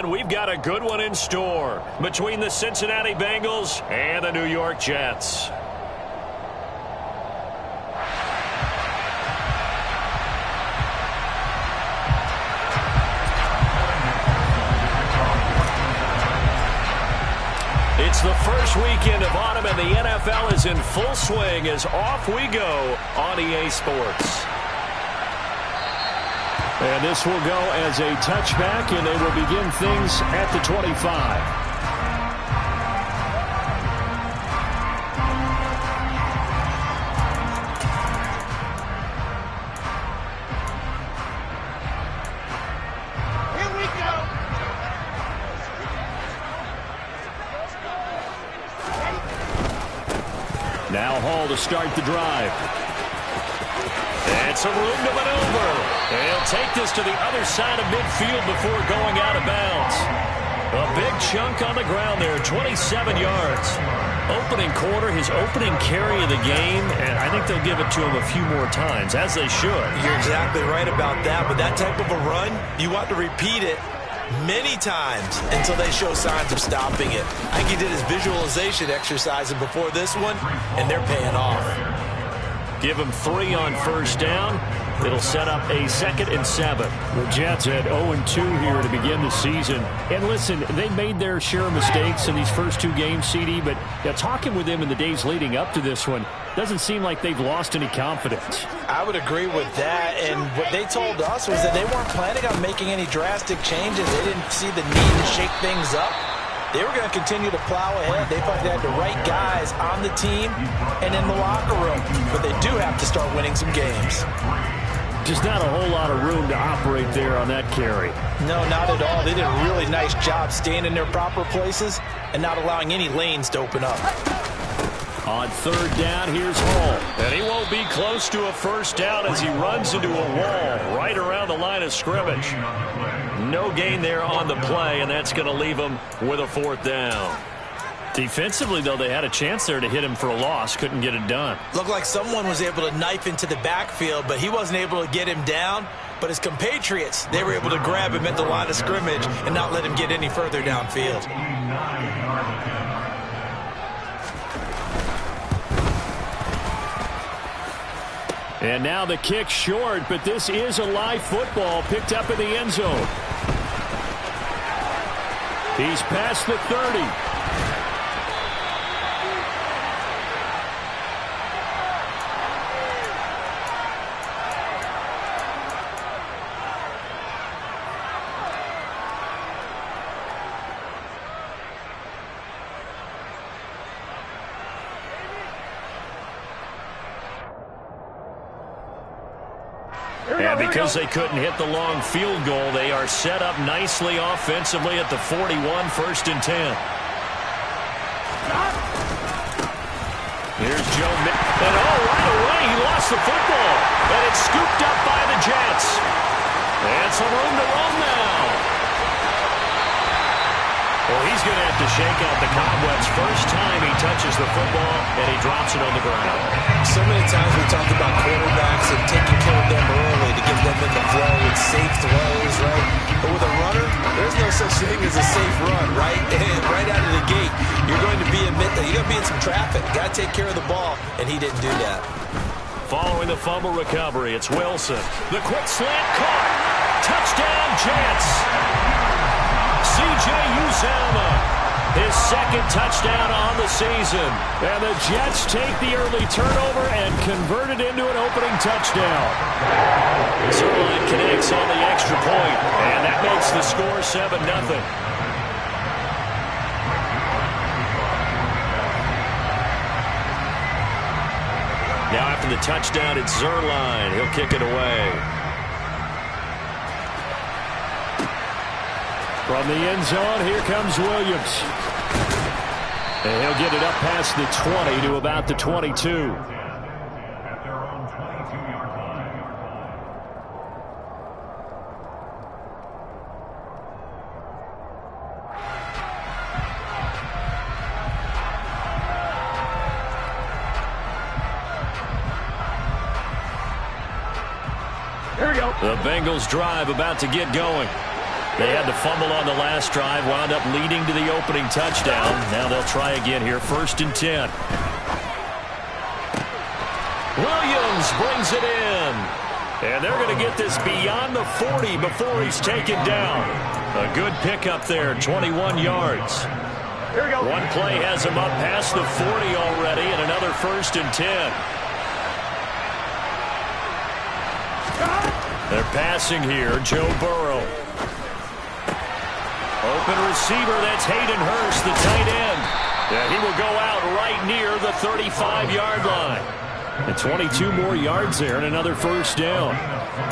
weekend, we've got a good one in store between the Cincinnati Bengals and the New York Jets. It's the first weekend of autumn, and the NFL is in full swing as off we go on EA Sports. And this will go as a touchback, and they will begin things at the 25. Now Hall to start the drive. And some room to maneuver. He'll take this to the other side of midfield before going out of bounds. A big chunk on the ground there, 27 yards. Opening quarter, his opening carry of the game, and I think they'll give it to him a few more times, as they should. You're exactly right about that, but that type of a run, you want to repeat it many times until they show signs of stopping it. I think he did his visualization exercises before this one, and they're paying off. Give him 3 on first down. It'll set up a 2nd and 7. The Jets had 0-2 here to begin the season. And listen, they made their share of mistakes in these first 2 games, CD, but talking with them in the days leading up to this one, doesn't seem like they've lost any confidence. I would agree with that, and what they told us was that they weren't planning on making any drastic changes. They didn't see the need to shake things up. They were going to continue to plow ahead. They thought they had the right guys on the team and in the locker room, but they do have to start winning some games. Just not a whole lot of room to operate there on that carry. No, not at all. They did a really nice job staying in their proper places and not allowing any lanes to open up. On 3rd down, here's Hall. And he won't be close to a first down as he runs into a wall right around the line of scrimmage. No gain there on the play, and that's going to leave him with a 4th down. Defensively, though, they had a chance there to hit him for a loss. Couldn't get it done. Looked like someone was able to knife into the backfield, but he wasn't able to get him down. But his compatriots, they were able to grab him at the line of scrimmage and not let him get any further downfield. And now the kick short, but this is a live football picked up in the end zone. He's past the 30. And because they couldn't hit the long field goal, they are set up nicely offensively at the 41, 1st and 10. Here's Joe and right away he lost the football. And it's scooped up by the Jets. And some room to run now. Well, he's going to have to shake out the cobwebs first time he touches the football, and he drops it on the ground. So many times we talked about quarterbacks and taking care of them early to get them in the flow with safe throws, right? But with a runner, there's no such thing as a safe run, right? And right out of the gate, you're going to be in some traffic. Got to take care of the ball, and he didn't do that. Following the fumble recovery, it's Wilson. The quick slant caught. Touchdown, Jets. C.J. Uzomah, his 2nd touchdown on the season. And the Jets take the early turnover and convert it into an opening touchdown. Zerline connects on the extra point, and that makes the score 7-0. Now after the touchdown, it's Zerline. He'll kick it away. From the end zone, here comes Williams. And he'll get it up past the 20 to about the 22. There we go. The Bengals drive about to get going. They had to fumble on the last drive, wound up leading to the opening touchdown. Now they'll try again here, 1st and 10. Williams brings it in. And they're going to get this beyond the 40 before he's taken down. A good pickup there, 21 yards. Here we go. One play has him up past the 40 already, and another 1st and 10. They're passing here, Joe Burrow. Open receiver, that's Hayden Hurst, the tight end. Yeah, he will go out right near the 35-yard line. And 22 more yards there and another 1st down.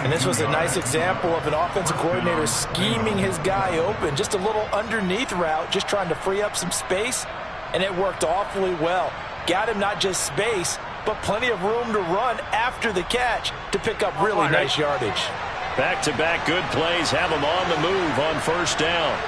And this was a nice example of an offensive coordinator scheming his guy open. Just a little underneath route, just trying to free up some space. And it worked awfully well. Got him not just space, but plenty of room to run after the catch to pick up really nice yardage. Back-to-back good plays have him on the move on 1st down.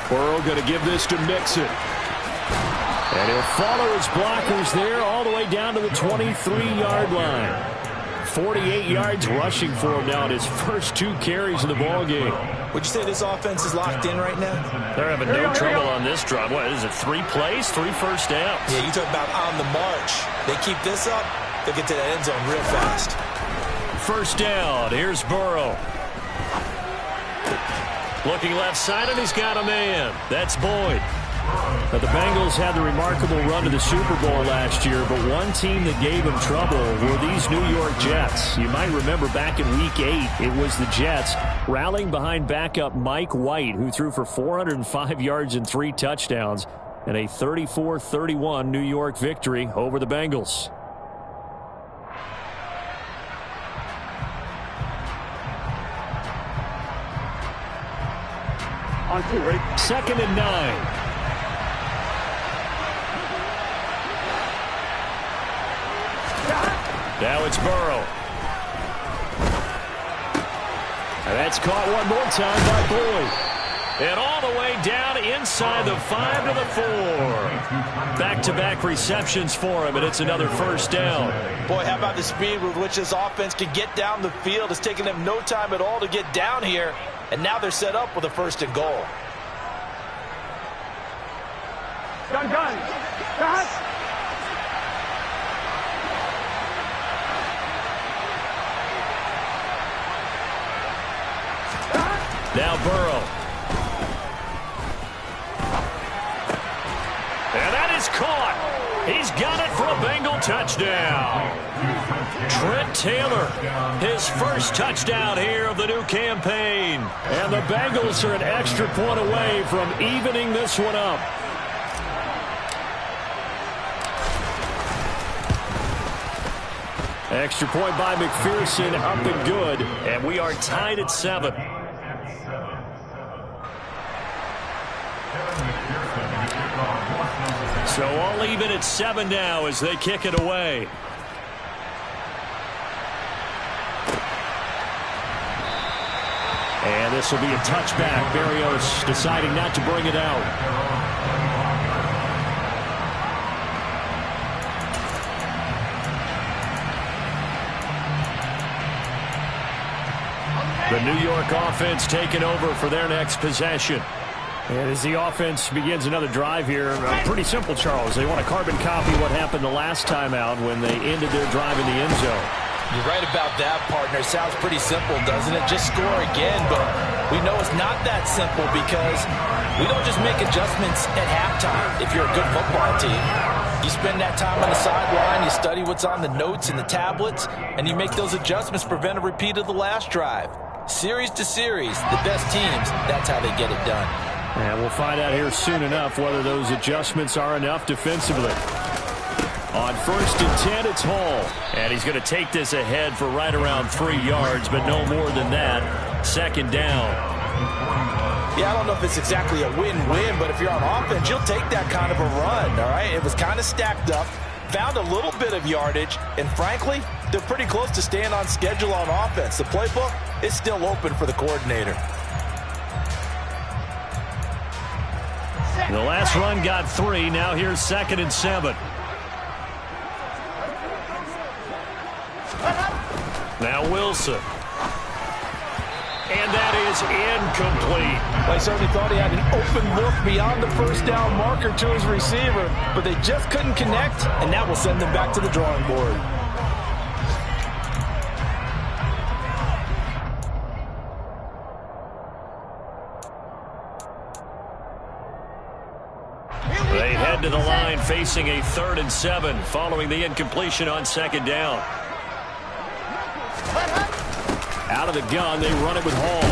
Burrow going to give this to Mixon. And he'll follow his blockers there all the way down to the 23-yard line. 48 yards rushing for him now in his first 2 carries of the ballgame. Would you say this offense is locked in right now? They're having no trouble on this drive. What is it, 3 plays, 3 first downs? Yeah, you talk about on the march. They keep this up, they'll get to the end zone real fast. 1st down, here's Burrow. Looking left side, and he's got a man. That's Boyd. Now, the Bengals had the remarkable run to the Super Bowl last year, but one team that gave them trouble were these New York Jets. You might remember back in Week 8, it was the Jets rallying behind backup Mike White, who threw for 405 yards and 3 touchdowns, and a 34-31 New York victory over the Bengals. On 2, ready? 2nd and 9. Now it's Burrow. And that's caught one more time by Boyd. And all the way down inside the 5 to the 4. Back-to-back receptions for him, and it's another 1st down. Boy, how about the speed with which this offense can get down the field? It's taken them no time at all to get down here. And now they're set up with a 1st and goal. Gun. Gun. Now Burrow. And that is caught. He's got it for a Bengal touchdown. Trent Taylor, his first touchdown here of the new campaign. And the Bengals are an extra point away from evening this one up. Extra point by McPherson, up and good. And we are tied at 7. So all even at 7 now as they kick it away. And this will be a touchback. Berrios deciding not to bring it out. The New York offense taking over for their next possession. And as the offense begins another drive here, pretty simple, Charles. They want to carbon copy what happened the last time out when they ended their drive in the end zone. You're right about that, partner. Sounds pretty simple, doesn't it? Just score again, but we know it's not that simple because we don't just make adjustments at halftime if you're a good football team. You spend that time on the sideline, you study what's on the notes and the tablets, and you make those adjustments to prevent a repeat of the last drive. Series to series, the best teams, that's how they get it done. And we'll find out here soon enough whether those adjustments are enough defensively. On 1st and 10, it's Hall. And he's going to take this ahead for right around 3 yards, but no more than that. 2nd down. Yeah, I don't know if it's exactly a win-win, but if you're on offense, you'll take that kind of a run, all right? It was kind of stacked up, found a little bit of yardage, and frankly, they're pretty close to staying on schedule on offense. The playbook is still open for the coordinator. The last run got 3. Now here's 2nd and 7. Now Wilson. And that is incomplete. They certainly thought he had an open look beyond the first down marker to his receiver, but they just couldn't connect, and that will send them back to the drawing board. They head to the line facing a 3rd and 7 following the incompletion on 2nd down. Out of the gun, they run it with Hall.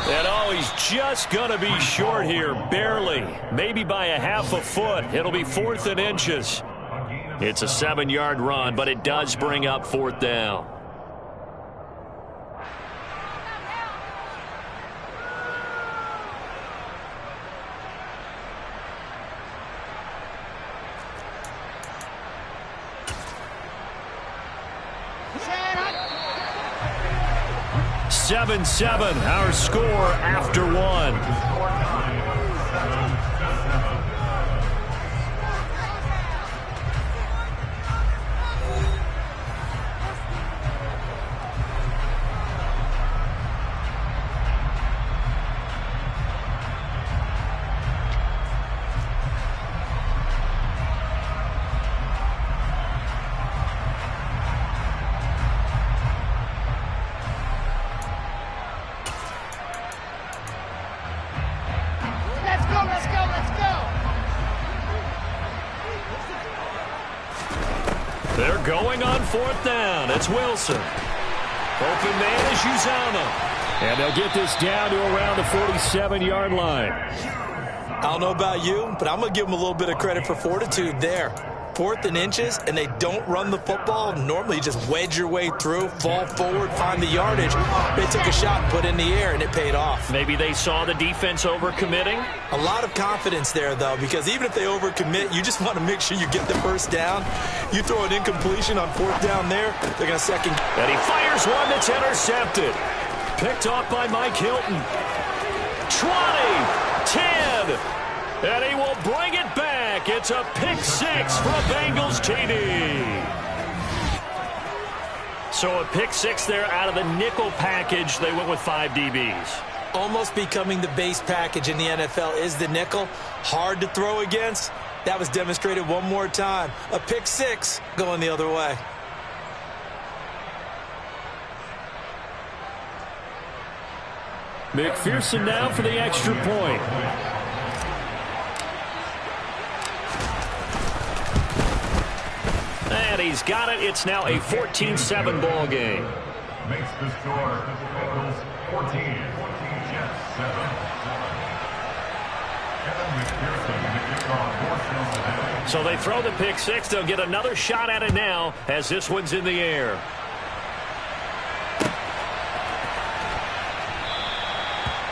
And oh, he's just going to be short here, barely. Maybe by a half a foot. It'll be 4th and inches. It's a 7-yard run, but it does bring up 4th down. Seven, our score after 1. They're going on 4th down. It's Wilson. Open man is Uzama. And they'll get this down to around the 47-yard line. I don't know about you, but I'm going to give them a little bit of credit for fortitude there. 4th and inches, and they don't run the football. Normally, you just wedge your way through, fall forward, find the yardage. They took a shot and put it in the air, and it paid off. Maybe they saw the defense overcommitting. A lot of confidence there, though, because even if they overcommit, you just want to make sure you get the first down. You throw an incompletion on 4th down there, they're going to second. And he fires one that's intercepted. Picked off by Mike Hilton. 20, 10, and he will bring it back. It's a pick 6 for a Bengals TD. So a pick 6 there out of the nickel package. They went with 5 DBs. Almost becoming the base package in the NFL is the nickel. Hard to throw against. That was demonstrated one more time. A pick 6 going the other way. McPherson now for the extra point. And he's got it. It's now a 14-7 ball game. Makes the score Bengals 14, Jets 7. So they throw the pick 6. They'll get another shot at it now as this one's in the air.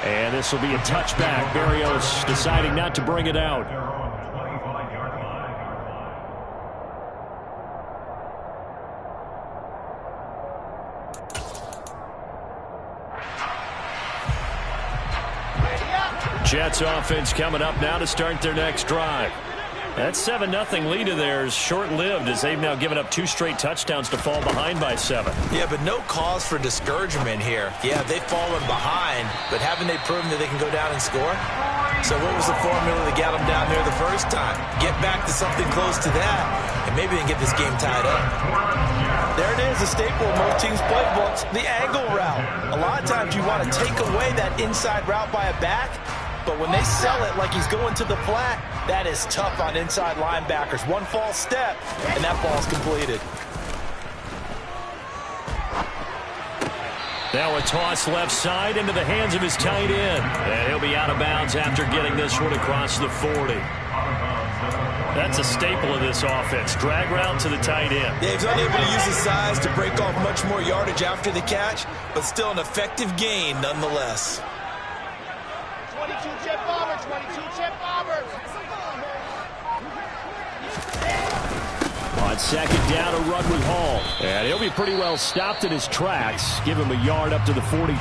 And this will be a touchback. Barrios deciding not to bring it out. Jets offense coming up now to start their next drive. That 7-0 lead of theirs short-lived as they've now given up 2 straight touchdowns to fall behind by 7. Yeah, but no cause for discouragement here. Yeah, they've fallen behind, but haven't they proven that they can go down and score? So what was the formula that got them down there the first time? Get back to something close to that, and maybe they can get this game tied up. There it is, a staple of most teams' playbooks, the angle route. A lot of times you want to take away that inside route by a back, but when they sell it like he's going to the flat, that is tough on inside linebackers. One false step, and that ball's completed. Now a toss left side into the hands of his tight end. And he'll be out of bounds after getting this one across the 40. That's a staple of this offense. Drag route to the tight end. Yeah, he's unable to use his size to break off much more yardage after the catch, but still an effective gain nonetheless. 22 jet bomber, 22 jet bomber. On 2nd down, a run with Hall. And he'll be pretty well stopped in his tracks. Give him a yard up to the 42.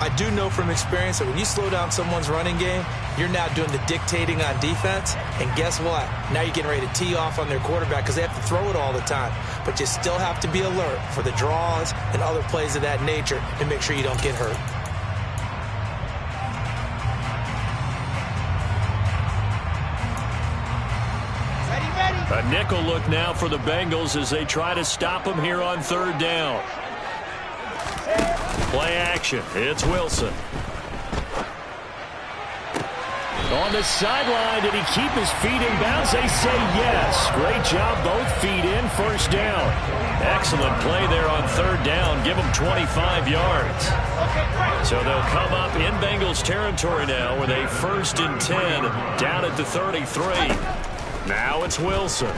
I do know from experience that when you slow down someone's running game, you're now doing the dictating on defense. And guess what? Now you're getting ready to tee off on their quarterback because they have to throw it all the time. But you still have to be alert for the draws and other plays of that nature to make sure you don't get hurt. A nickel look now for the Bengals as they try to stop him here on third down. Play action. It's Wilson. On the sideline, did he keep his feet in bounds? They say yes. Great job, both feet in, first down. Excellent play there on third down. Give them 25 yards. So they'll come up in Bengals territory now with a 1st and 10 down at the 33. Now it's Wilson.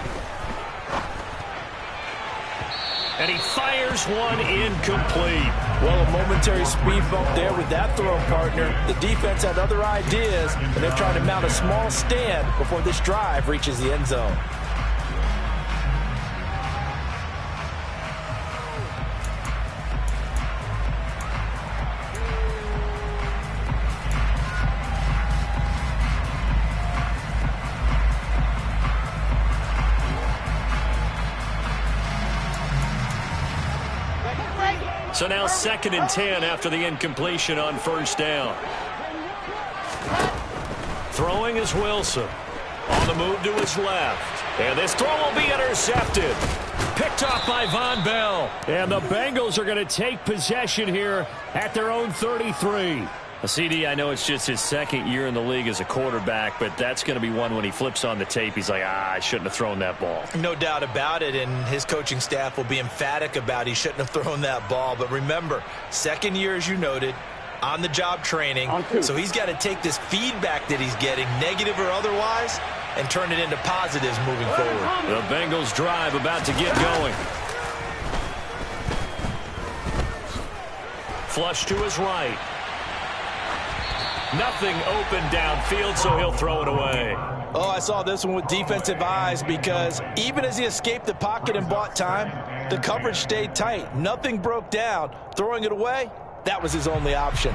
And he fires one incomplete. Well, a momentary speed bump there with that throwing partner. The defense had other ideas, and they're trying to mount a small stand before this drive reaches the end zone. So now 2nd and 10 after the incompletion on first down. Throwing is Wilson. On the move to his left. And this throw will be intercepted. Picked off by Von Bell. And the Bengals are going to take possession here at their own 33. CD, I know it's just his 2nd year in the league as a quarterback, but that's going to be one when he flips on the tape. He's like, I shouldn't have thrown that ball. No doubt about it, and his coaching staff will be emphatic about he shouldn't have thrown that ball. But remember, 2nd year, as you noted, on-the-job training. So he's got to take this feedback that he's getting, negative or otherwise, and turn it into positives moving forward. The Bengals drive about to get going. Flush to his right. Nothing open downfield, so he'll throw it away. Oh, I saw this one with defensive eyes because even as he escaped the pocket and bought time, the coverage stayed tight. Nothing broke down. Throwing it away, that was his only option.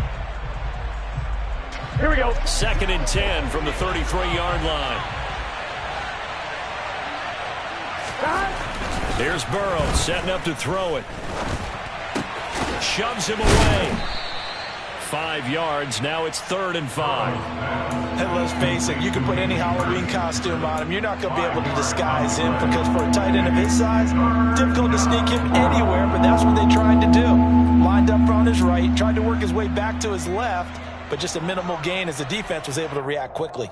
Here we go. 2nd and 10 from the 33-yard line. Here's Burrow setting up to throw it. Shoves him away. 5 yards. Now it's 3rd and 5. And let's face it, you can put any Halloween costume on him. You're not going to be able to disguise him because for a tight end of his size, difficult to sneak him anywhere, but that's what they tried to do. Lined up on his right, tried to work his way back to his left, but just a minimal gain as the defense was able to react quickly.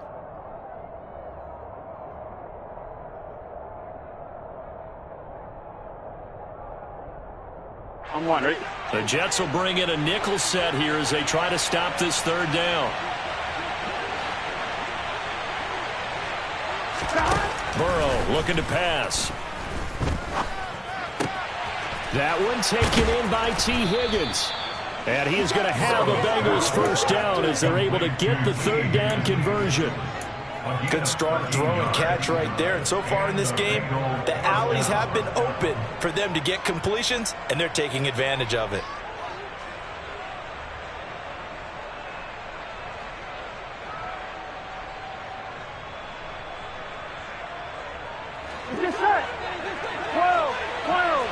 On one, ready? The Jets will bring in a nickel set here as they try to stop this 3rd down. Burrow looking to pass. That one taken in by T. Higgins. And he is going to have the Bengals first down as they're able to get the 3rd down conversion. Good strong throw and catch right there. And so far in this game, the alleys have been open for them to get completions, and they're taking advantage of it. Get set. 12, 12,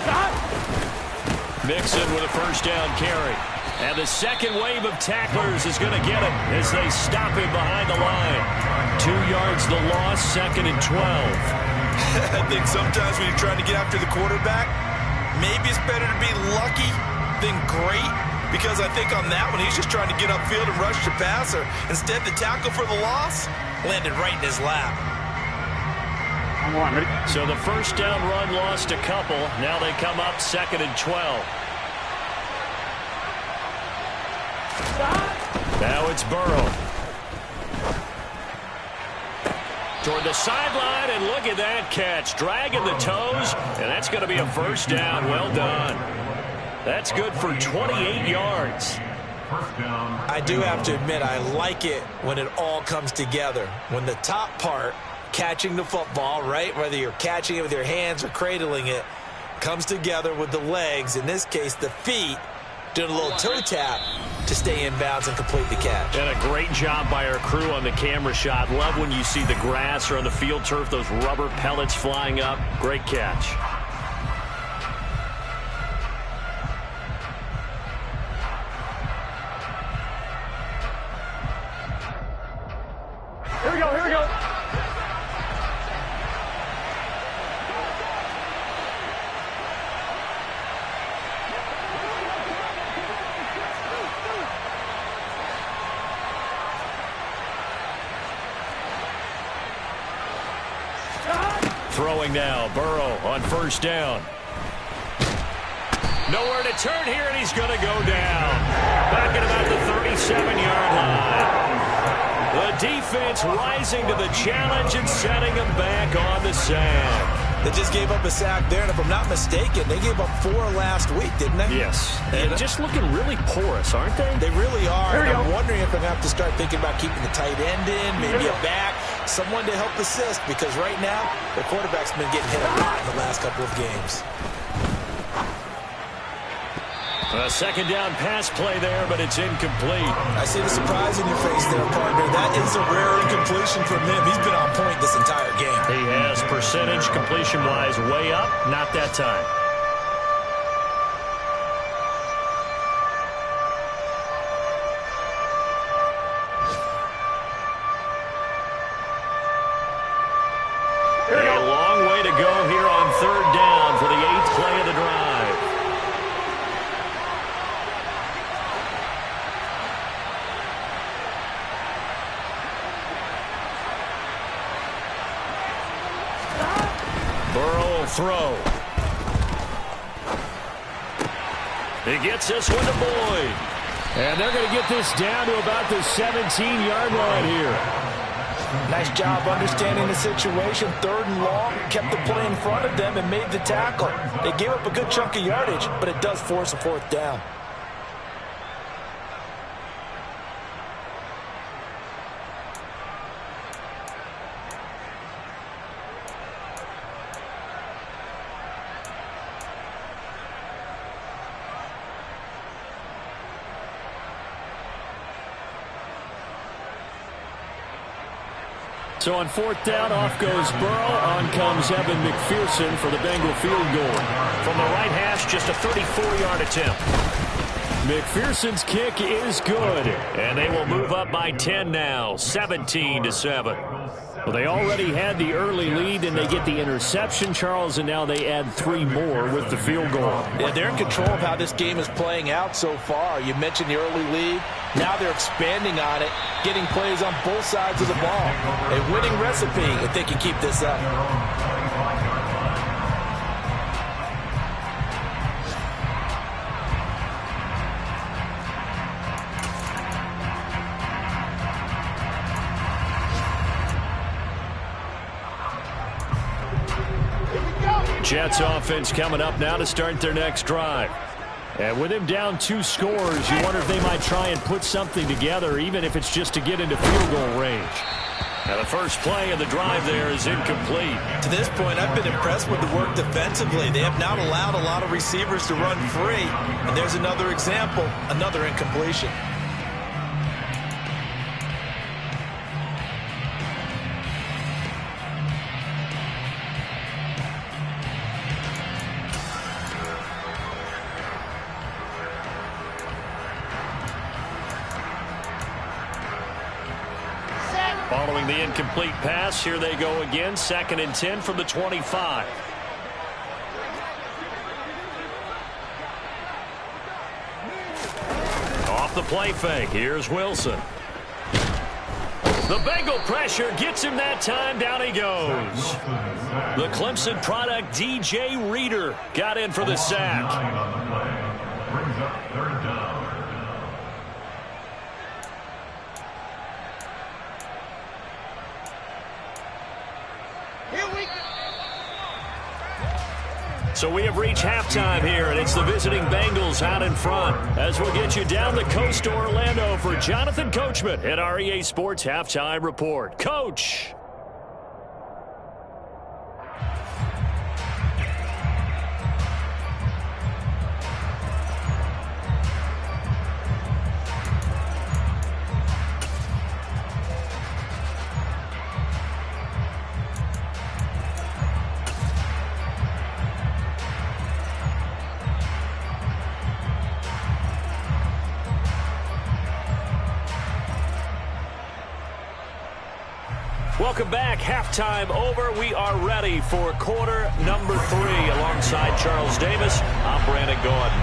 12. Mixon with a first down carry. And the second wave of tacklers is going to get him as they stop him behind the line. 2 yards the loss, 2nd and 12. I think sometimes when you're trying to get after the quarterback, maybe it's better to be lucky than great, because I think on that one, he's just trying to get upfield and rush the passer. Instead, the tackle for the loss landed right in his lap. On one, ready? So the first down run lost a couple. Now they come up 2nd and 12. Now it's Burrow. Toward the sideline, and look at that catch. Dragging the toes, and that's going to be a first down. Well done. That's good for 28 yards. I do have to admit, I like it when it all comes together. When the top part, catching the football, right, whether you're catching it with your hands or cradling it, comes together with the legs, in this case the feet, doing a little toe tap to stay in bounds and complete the catch. And a great job by our crew on the camera shot. Love when you see the grass or on the field turf, those rubber pellets flying up. Great catch. Here we go, here we go. Throwing now, Burrow on first down. Nowhere to turn here, and he's going to go down. Back at about the 37-yard line. The defense rising to the challenge and setting them back on the sand. They just gave up a sack there, and if I'm not mistaken, they gave up 4 last week, didn't they? Yes. And just looking really porous, aren't they? They really are. And I'm wondering if I'm going to have to start thinking about keeping the tight end in, maybe a back, someone to help assist, because right now, the quarterback's been getting hit a lot in the last couple of games. A second down pass play there, but it's incomplete. I see the surprise in your face there, partner. That is a rare incompletion from him. He's been on point this entire game. He has percentage completion-wise way up. Not that time. A long way to go here on third down for the 8th play of the drive. Burrow will throw. He gets this one to Boyd. And they're going to get this down to about the 17-yard line here. Nice job understanding the situation. 3rd and long, kept the play in front of them and made the tackle. They gave up a good chunk of yardage, but it does force a 4th down. So on 4th down, off goes Burrow. On comes Evan McPherson for the Bengal field goal. From the right hash, just a 34-yard attempt. McPherson's kick is good. And they will move up by 10 now, 17-7. Well, they already had the early lead, and they get the interception, Charles, and now they add 3 more with the field goal. Yeah, they're in control of how this game is playing out so far. You mentioned the early lead. Now they're expanding on it, getting plays on both sides of the ball. A winning recipe if they can keep this up. Jets offense coming up now to start their next drive. And with him down 2 scores, you wonder if they might try and put something together, even if it's just to get into field goal range. Now the first play of the drive there is incomplete. To this point, I've been impressed with the work defensively. They have not allowed a lot of receivers to run free. And there's another example, another incompletion. Following the incomplete pass, here they go again. 2nd and 10 from the 25. Off the play fake. Here's Wilson. The Bengal pressure gets him that time. Down he goes. The Clemson product, DJ Reader, got in for the sack. Brings up 3rd down. So we have reached halftime here, and it's the visiting Bengals out in front. As we'll get you down the coast to Orlando for Jonathan Coachman at our EA Sports Halftime Report. Coach. Welcome back. Halftime over. We are ready for quarter number 3. Alongside Charles Davis, I'm Brandon Gordon.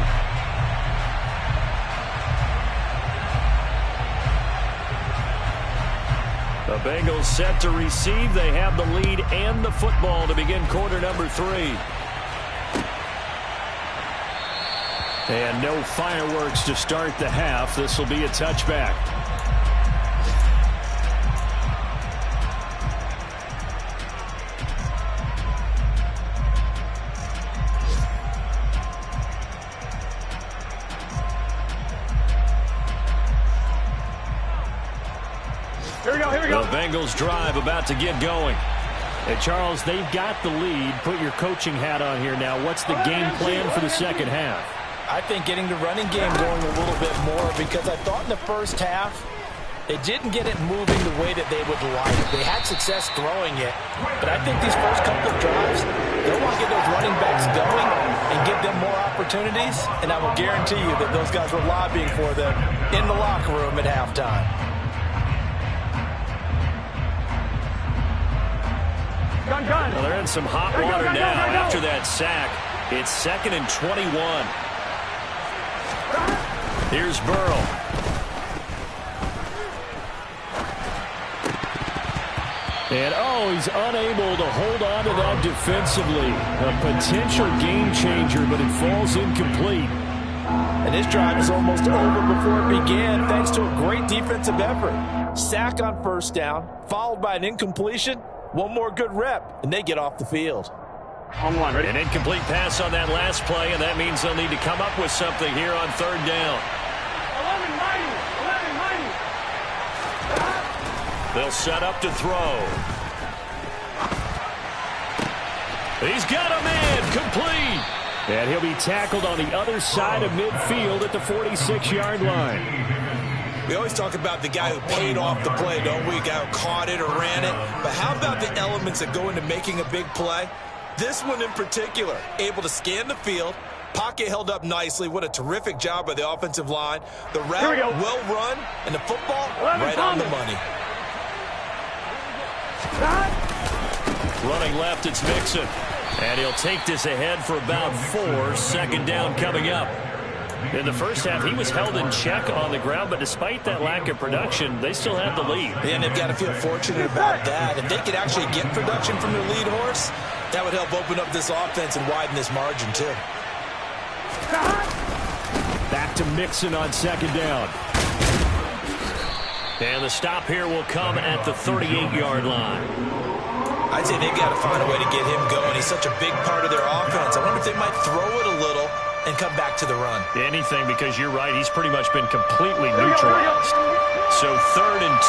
The Bengals set to receive. They have the lead and the football to begin quarter number 3. And no fireworks to start the half. This will be a touchback. Here we go. The Bengals drive about to get going. Hey, Charles, they've got the lead. Put your coaching hat on here now. What's the game plan for the second half? I think getting the running game going a little bit more, because I thought in the first half they didn't get it moving the way that they would like. They had success throwing it, but I think these first couple of drives, they'll want to get those running backs going and give them more opportunities, and I will guarantee you that those guys were lobbying for them in the locker room at halftime. Well, they're in some hot water now after that sack. It's 2nd and 21. Here's Burrow. And, he's unable to hold on to that defensively. A potential game changer, but it falls incomplete. And this drive is almost over before it began, thanks to a great defensive effort. Sack on first down, followed by an incompletion. One more good rep, and they get off the field. On one, ready? An incomplete pass on that last play, and that means they'll need to come up with something here on 3rd down. 11 mighty. They'll set up to throw. He's got a man, complete. And he'll be tackled on the other side of midfield at the 46-yard line. We always talk about the guy who paid off the play, don't we? The guy who caught it or ran it. But how about the elements that go into making a big play? This one in particular, able to scan the field, pocket held up nicely. What a terrific job by the offensive line. The route well run, and the football right on the money. Running left, it's Mixon. And he'll take this ahead for about 4. 2nd down coming up. In the first half, he was held in check on the ground, but despite that lack of production, they still have the lead. And they've got to feel fortunate about that. If they could actually get production from their lead horse, that would help open up this offense and widen this margin, too. Back to Mixon on 2nd down. And the stop here will come at the 38-yard line. I'd say they've got to find a way to get him going. He's such a big part of their offense. I wonder if they might throw it a little and come back to the run. Anything, because you're right, he's pretty much been completely neutralized. So 3rd and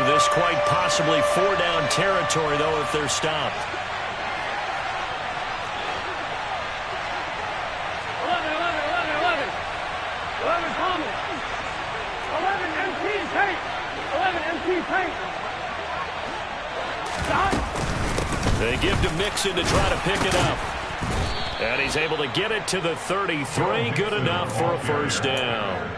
2, this quite possibly 4-down territory, though, if they're stopped. 11 Thomas. 11 MT Tate. 11 MT Tate. They give to Mixon to try to pick it up. And he's able to get it to the 33. Good enough for a 1st down.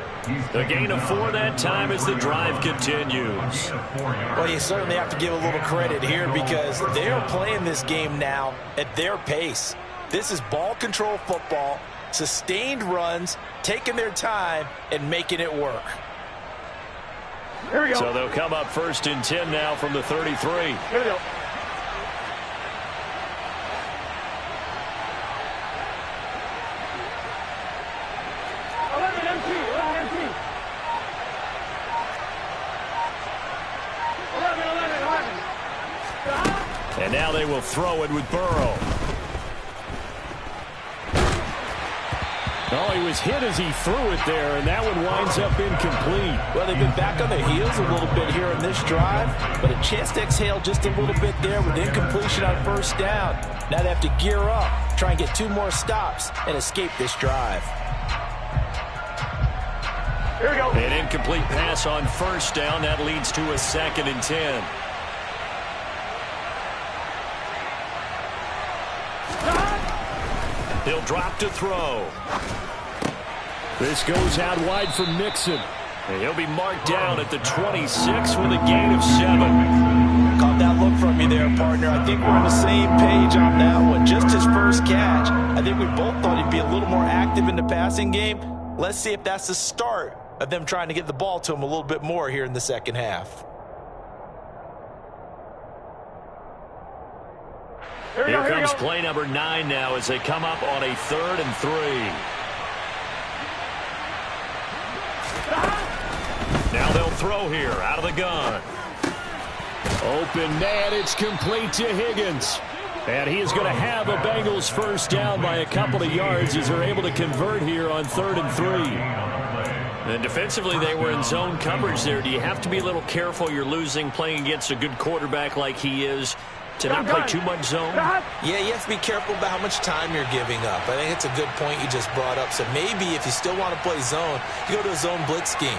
The gain of 4 that time as the drive continues. Well, you certainly have to give a little credit here, because they're playing this game now at their pace. This is ball control football, sustained runs, taking their time, and making it work. Here we go. So they'll come up 1st and 10 now from the 33. Here we go. And now they will throw it with Burrow. Oh, he was hit as he threw it there, and that one winds up incomplete. Well, they've been back on their heels a little bit here in this drive, but a chance to exhale just a little bit there with incompletion on 1st down. Now they have to gear up, try and get 2 more stops, and escape this drive. Here we go. An incomplete pass on 1st down. That leads to a 2nd and 10. He'll drop to throw. This goes out wide for Mixon. And he'll be marked down at the 26 with a gain of 7. Caught that look from you there, partner. I think we're on the same page on that one. Just his first catch. I think we both thought he'd be a little more active in the passing game. Let's see if that's the start of them trying to get the ball to him a little bit more here in the second half. Here comes play number 9 now as they come up on a 3rd and 3. Now they'll throw here out of the gun. Open man, it's complete to Higgins. And he is going to have a Bengals first down by a couple of yards as they're able to convert here on 3rd and 3. And defensively, they were in zone coverage there. Do you have to be a little careful? You're losing playing against a good quarterback like he is to not play too much zone? Yeah, you have to be careful about how much time you're giving up. I think it's a good point you just brought up. So maybe if you still want to play zone, you go to a zone blitz scheme.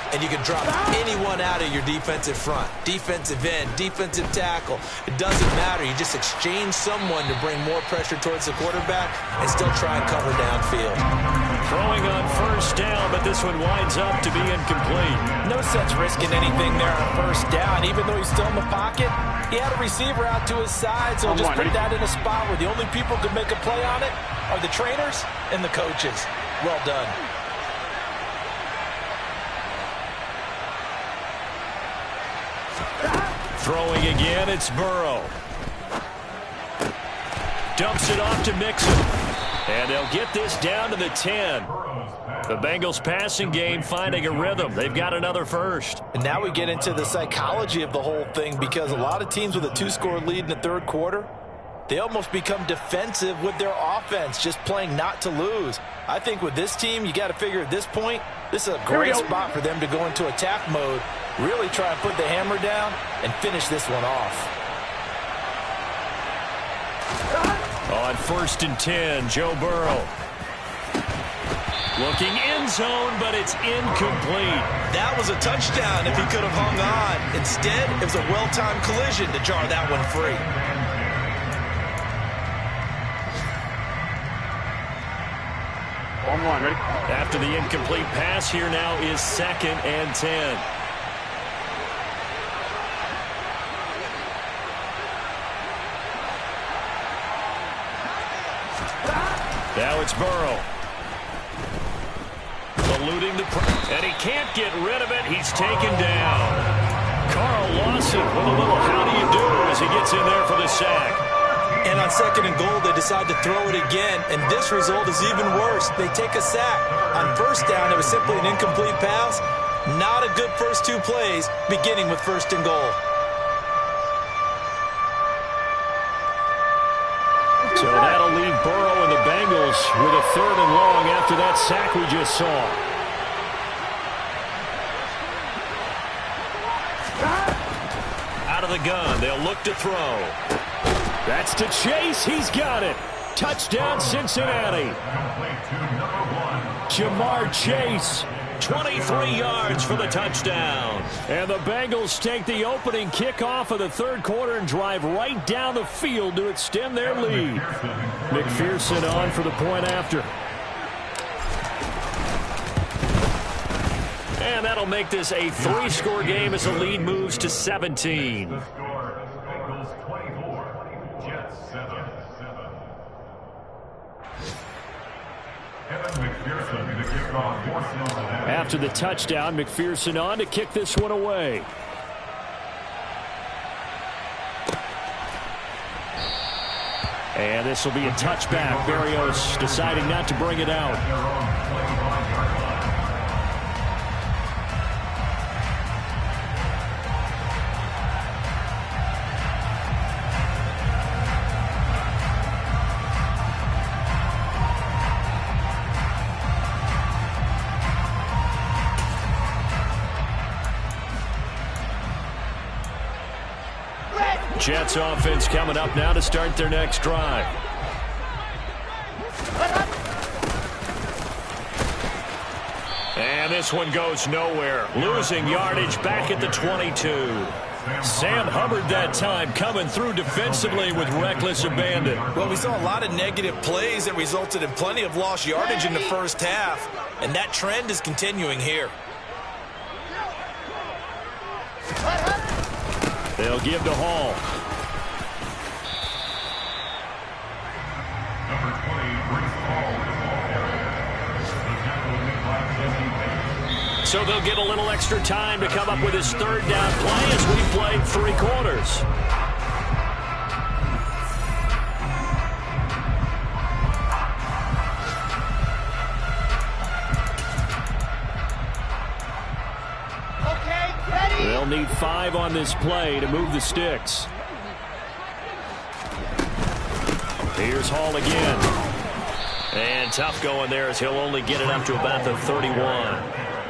And you can drop anyone out of your defensive front, defensive end, defensive tackle. It doesn't matter. You just exchange someone to bring more pressure towards the quarterback and still try and cover downfield. Throwing on first down, but this one winds up to be incomplete. No sense risking anything there on first down. Even though he's still in the pocket, he had a receiver out to his side, so just put that in a spot where the only people who can make a play on it are the trainers and the coaches. Well done. Throwing again, it's Burrow. Dumps it off to Mixon. And they'll get this down to the 10. The Bengals passing game finding a rhythm. They've got another first. And now we get into the psychology of the whole thing, because a lot of teams with a 2-score lead in the third quarter, they almost become defensive with their offense, just playing not to lose. I think with this team, you got to figure at this point, this is a great spot for them to go into attack mode, really try and put the hammer down and finish this one off. On 1st and 10, Joe Burrow. Looking end zone, but it's incomplete. That was a touchdown if he could have hung on. Instead, it was a well-timed collision to jar that one free. Ready? After the incomplete pass, here now is 2nd and 10. Now it's Burrow. Eluding the and he can't get rid of it. He's taken down. Carl Lawson with a little how do you do as he gets in there for the sack. And on 2nd and goal, they decide to throw it again, and this result is even worse. They take a sack. On first down, it was simply an incomplete pass. Not a good first 2 plays, beginning with 1st and goal. So that'll leave Burrow and the Bengals with a 3rd and long after that sack we just saw. Out of the gun, they'll look to throw. That's to Chase. He's got it. Touchdown, Cincinnati. Jamar Chase, 23 yards for the touchdown. And the Bengals take the opening kickoff of the third quarter and drive right down the field to extend their lead. McPherson on for the point after. And that'll make this a 3-score game as the lead moves to 17. After the touchdown, McPherson on to kick this one away. And this will be a touchback. Berrios deciding not to bring it out. Jets offense coming up now to start their next drive. And this one goes nowhere. Losing yardage back at the 22. Sam Hubbard that time coming through defensively with reckless abandon. Well, we saw a lot of negative plays that resulted in plenty of lost yardage in the first half, and that trend is continuing here. They'll give to Hall. Number 20 brings the ball to the ball carrier. The tackle will be by 58. So they'll get a little extra time to come up with his third down play as we played 3 quarters. Okay, ready? They'll need 5 on this play to move the sticks. Here's Hall again. And tough going there as he'll only get it up to about the 31.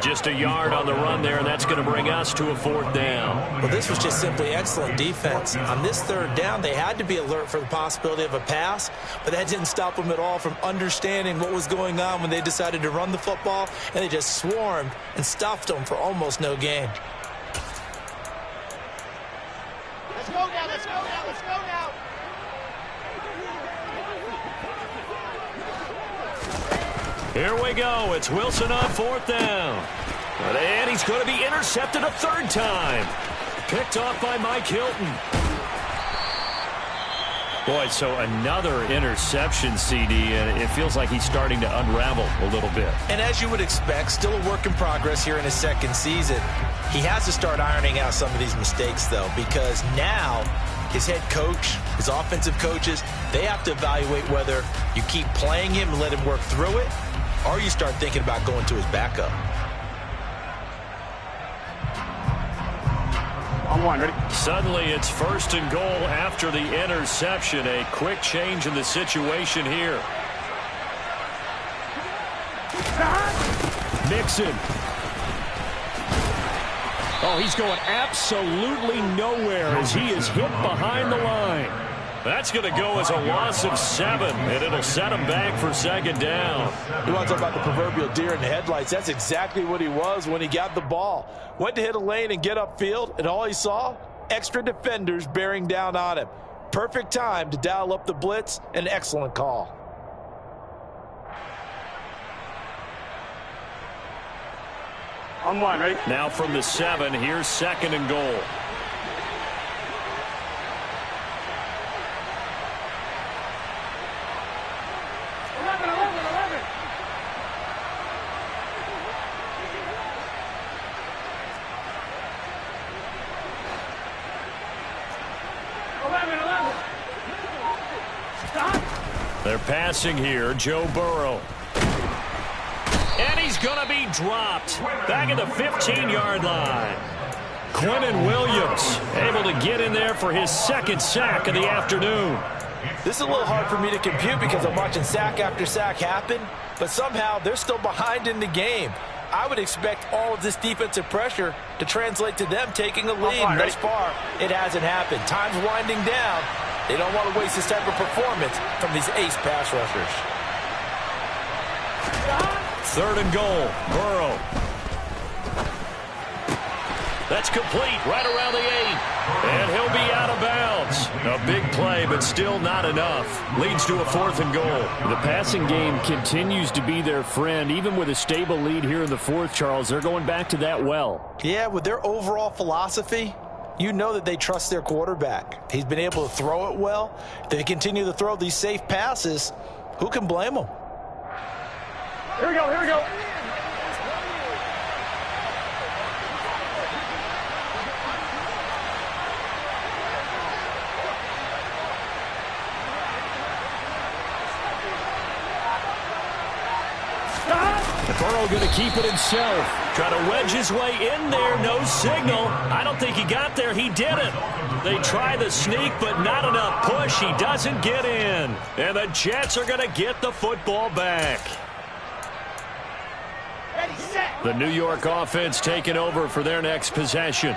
Just a yard on the run there, and that's going to bring us to a 4th down. Well, this was just simply excellent defense. On this 3rd down, they had to be alert for the possibility of a pass, but that didn't stop them at all from understanding what was going on when they decided to run the football, and they just swarmed and stuffed them for almost no gain. Let's go now, let's go now, let's go now. Here we go. It's Wilson on 4th down. And he's going to be intercepted a 3rd time. Picked off by Mike Hilton. Boy, so another interception, CD, and it feels like he's starting to unravel a little bit. And as you would expect, still a work in progress here in his 2nd season. He has to start ironing out some of these mistakes, though, because now his head coach, his offensive coaches, they have to evaluate whether you keep playing him and let him work through it, or you start thinking about going to his backup. On 1, ready? Suddenly it's 1st and goal after the interception. A quick change in the situation here. Mixon. Oh, he's going absolutely nowhere as he is hit behind the line. That's going to go as a loss of 7, and it'll set him back for 2nd down. You want to talk about the proverbial deer in the headlights? That's exactly what he was when he got the ball. Went to hit a lane and get upfield, and all he saw, extra defenders bearing down on him. Perfect time to dial up the blitz. An excellent call. On 1, ready? Now from the 7, here's 2nd and goal. They're passing here, Joe Burrow. And he's going to be dropped back at the 15-yard line. Quinnen Williams able to get in there for his 2nd sack of the afternoon. This is a little hard for me to compute because I'm watching sack after sack happen, but somehow they're still behind in the game. I would expect all of this defensive pressure to translate to them taking a lead. Thus far, it hasn't happened. Time's winding down. They don't want to waste this type of performance from these ace pass rushers. 3rd and goal, Burrow. That's complete right around the 8. And he'll be out of bounds. A big play, but still not enough. Leads to a 4th and goal. The passing game continues to be their friend. Even with a stable lead here in the 4th, Charles, they're going back to that well. Yeah, with their overall philosophy, you know that they trust their quarterback. He's been able to throw it well. If they continue to throw these safe passes, who can blame them? Here we go, here we go. Burrow going to keep it himself. Trying to wedge his way in there. No signal. I don't think he got there. He didn't. They try the sneak, but not enough push. He doesn't get in. And the Jets are going to get the football back. Ready, set. The New York offense taking over for their next possession.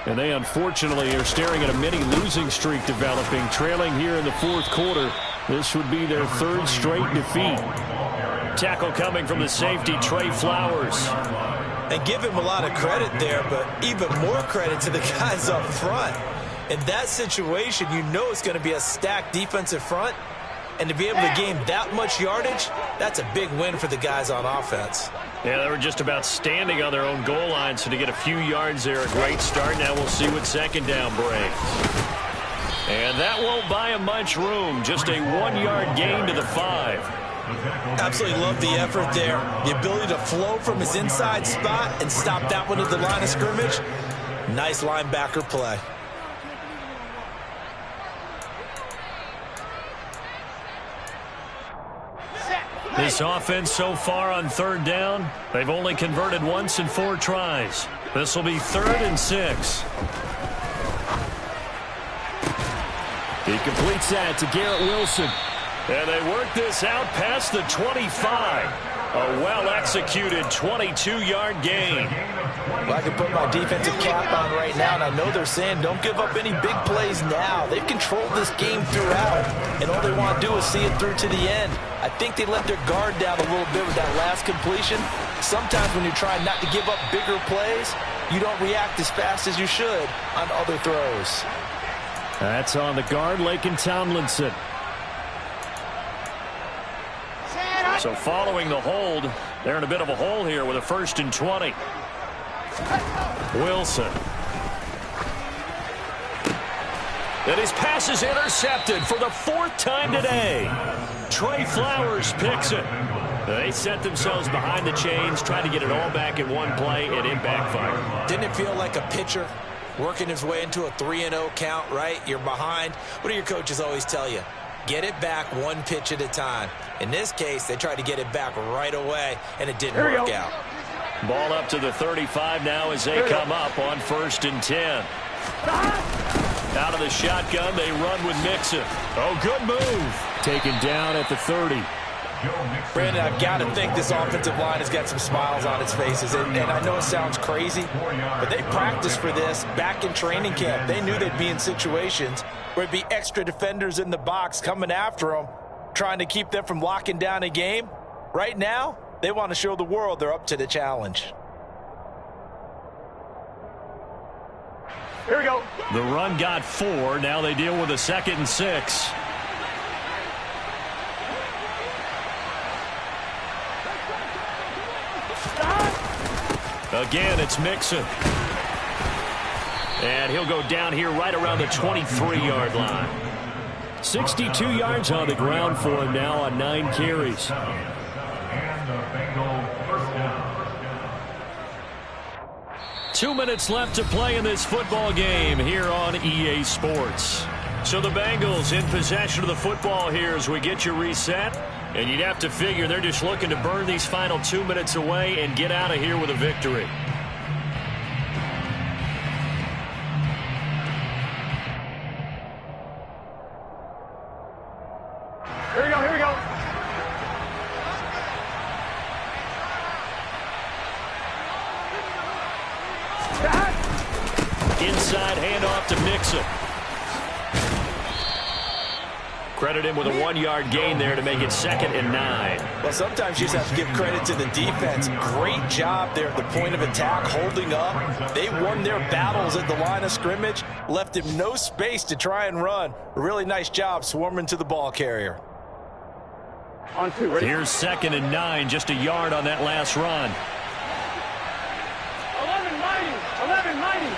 And they unfortunately are staring at a mini losing streak developing, trailing here in the 4th quarter. This would be their 3rd straight defeat. Tackle coming from the safety, Trey Flowers. And give him a lot of credit there, but even more credit to the guys up front. In that situation, you know it's going to be a stacked defensive front. And to be able to gain that much yardage, that's a big win for the guys on offense. Yeah, they were just about standing on their own goal line, so to get a few yards there, a great start. Now we'll see what second down brings. And that won't buy him much room. Just a 1-yard gain to the 5. Absolutely love the effort there. The ability to flow from his inside spot and stop that one at the line of scrimmage. Nice linebacker play. This offense so far on third down, they've only converted once in 4 tries. This will be 3rd and 6. He completes that to Garrett Wilson. And they work this out past the 25. A well-executed 22-yard gain. Well, I can put my defensive cap on right now, and I know they're saying don't give up any big plays now. They've controlled this game throughout, and all they want to do is see it through to the end. I think they let their guard down a little bit with that last completion. Sometimes when you're trying not to give up bigger plays, you don't react as fast as you should on other throws. That's on the guard, Laken Tomlinson. So following the hold, they're in a bit of a hole here with a 1st and 20. Wilson. And his pass is intercepted for the 4th time today. Trey Flowers picks it. They set themselves behind the chains, trying to get it all back in one play, and it backfired. Didn't it feel like a pitcher working his way into a 3-0 count, right? You're behind. What do your coaches always tell you? Get it back 1 pitch at a time. In this case, they tried to get it back right away, and it didn't work out. Ball up to the 35 now as they come up on 1st and 10. Out of the shotgun, they run with Mixon. Oh, good move. Taken down at the 30. Brandon, I've got to think this offensive line has got some smiles on its faces. And I know it sounds crazy, but they practiced for this back in training camp. They knew they'd be in situations where it'd be extra defenders in the box coming after them, trying to keep them from locking down a game. Right now, they want to show the world they're up to the challenge. Here we go. The run got 4. Now they deal with a 2nd and 6. Again, it's Mixon. And he'll go down here right around the 23-yard line. 62 yards on the ground for him now on 9 carries. And the Bengals first down. 2 minutes left to play in this football game here on EA Sports. So the Bengals in possession of the football here as we get you reset. And you'd have to figure they're just looking to burn these final 2 minutes away and get out of here with a victory. Here we go, here we go. Inside handoff to Mixon. Credit him with a 1-yard gain there to make it 2nd and 9. Well, sometimes you just have to give credit to the defense. Great job there at the point of attack, holding up. They won their battles at the line of scrimmage, left him no space to try and run. A really nice job swarming to the ball carrier. On 2, ready? Here's 2nd and 9, just a yard on that last run. 11 mighty.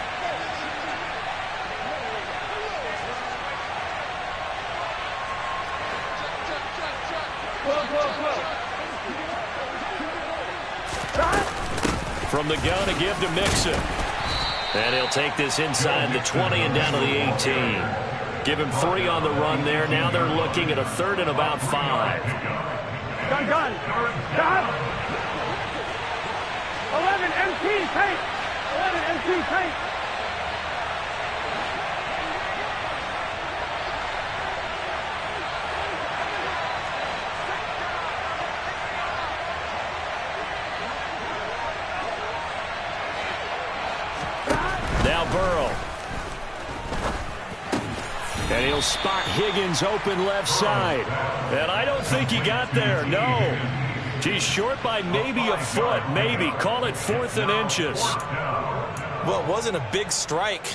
From the gun, a give to Mixon. And he'll take this inside the 20 and down to the 18. Give him 3 on the run there. Now they're looking at a 3rd and about 5. Gun. 11 MT tank. 11 MT tank. Now Burrow. And he'll spot Higgins open left side. And I don't think he got there, no. He's short by maybe a foot, maybe. Call it 4th and inches. Well, it wasn't a big strike,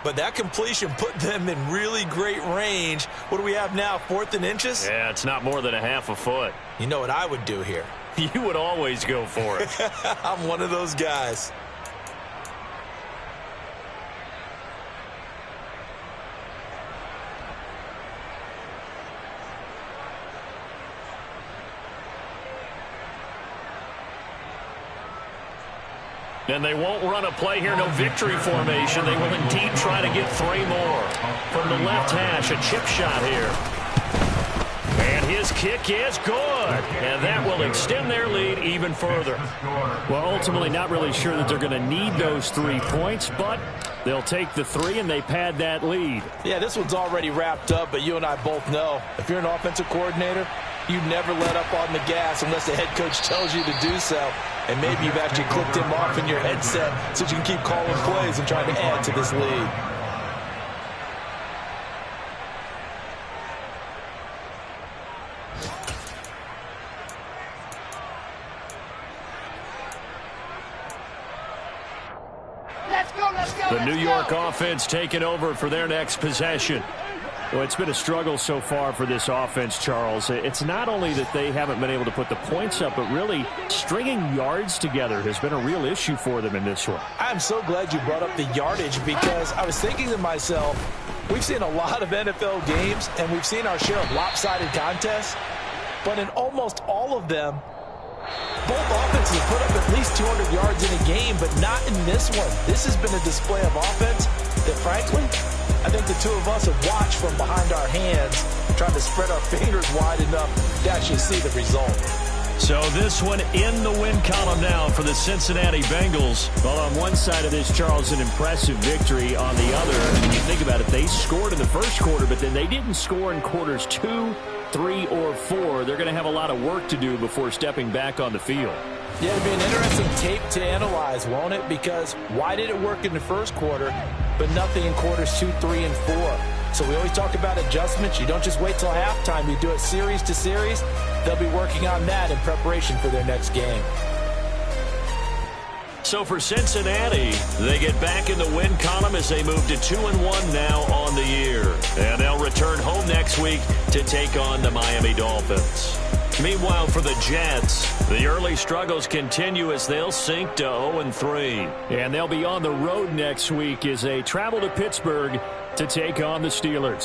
but that completion put them in really great range. What do we have now, 4th and inches? Yeah, it's not more than a half a foot. You know what I would do here? You would always go for it. I'm one of those guys. And they won't run a play here, no victory formation. They will indeed try to get 3 more. From the left hash, a chip shot here. And his kick is good. And that will extend their lead even further. Well, ultimately not really sure that they're going to need those 3 points, but they'll take the 3 and they pad that lead. Yeah, this one's already wrapped up, but you and I both know if you're an offensive coordinator, you never let up on the gas unless the head coach tells you to do so. And maybe you've actually clicked him off in your headset so you can keep calling plays and trying to add to this lead. The New York offense taking over for their next possession. Well, it's been a struggle so far for this offense, Charles. It's not only that they haven't been able to put the points up, but really stringing yards together has been a real issue for them in this one. I'm so glad you brought up the yardage because I was thinking to myself, we've seen a lot of NFL games and we've seen our share of lopsided contests, but in almost all of them, both offenses put up at least 200 yards in a game, but not in this one. This has been a display of offense that, frankly, I think the two of us have watched from behind our hands, trying to spread our fingers wide enough to actually see the result. So this one in the win column now for the Cincinnati Bengals. Well, on one side of this, Charles, an impressive victory. On the other, when you think about it, they scored in the first quarter, but then they didn't score in quarters 2, 3, or 4. They're going to have a lot of work to do before stepping back on the field. Yeah, it'll be an interesting tape to analyze, won't it? Because why did it work in the first quarter, but nothing in quarters 2, 3, and 4? So we always talk about adjustments. You don't just wait till halftime. You do it series to series. They'll be working on that in preparation for their next game. So for Cincinnati, they get back in the win column as they move to 2-1 now on the year. And they'll return home next week to take on the Miami Dolphins. Meanwhile, for the Jets, the early struggles continue as they'll sink to 0-3. And they'll be on the road next week as they travel to Pittsburgh to take on the Steelers.